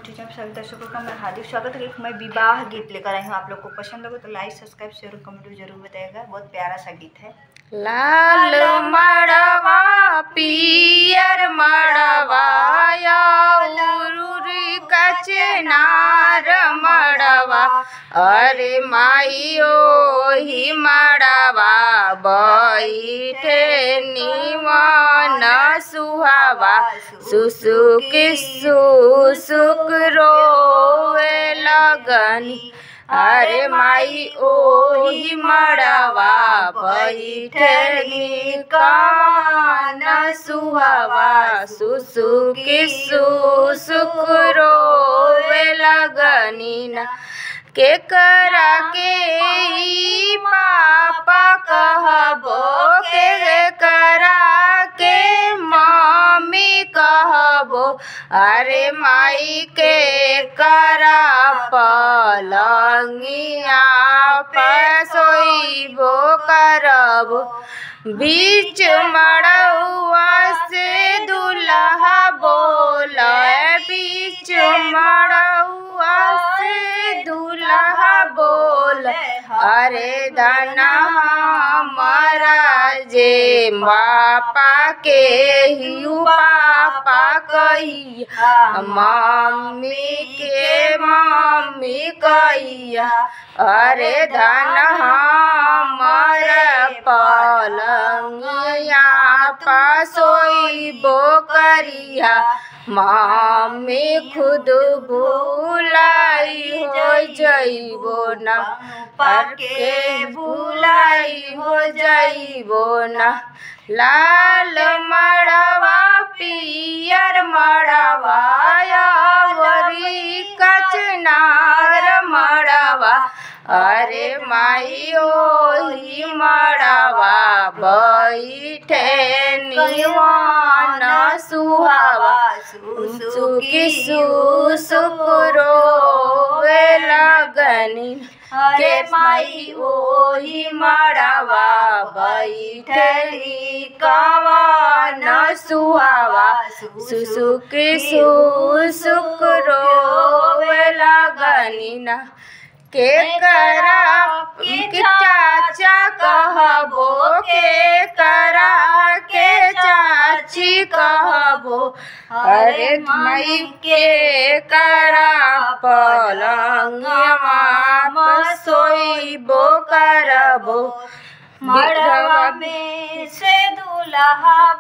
YouTube channel सभी दर्शकों का मैं हार्दिक स्वागत है। मैं विवाह गीत लेकर आई हूँ। आप लोग को पसंद होगा तो लाइक सब्सक्राइब शेयर और कमेंट जरूर बताइएगा। बहुत प्यारा सा गीत है। लाल मड़वा पियर मड़वा कचनार मड़वा, अरे माई ओही मड़वा बैठे निमन सुहावा, सुसुक सुसुक रोवे लगनी, अरे माई ओही मड़वा बैठे कान सुहावा, सुसुक सुसुक रोवे लगनी ना, के करा के ई पापा कहबो, के करा के मम्मी कहबो, अरे माई के करा पलंगिया पर सोइबो करबो, बीच मड़उआ से दुल्हा बोले, बीच मड़उआ से दुल्हा बोले, अरे धना हमारा जे पापा के हियू पापा कहिया, मम्मी के मम्मी कहिया, अरे धन हमारा पलंगिया पा सोइबो करिया, मम्मी खुद भुलाई हो जइबो ना, पर के भुलाई हो जइबो ना। लाल मड़वा पियर मड़वा कचनार मड़वा, अरे माई ओही मड़वा बैठे निमन सुहावा, सुसुक सुसुक रोवे लगनी, के माई ओही मड़वा बैठे कवन सुहावा, सुसुक सुसुक रोवे लगनी ना, के करा के चाचा कहबो, के करा के चाची कहबो, अरे माई के करा पलंगिया सोइबो करबो, मड़वा में से दुल्हा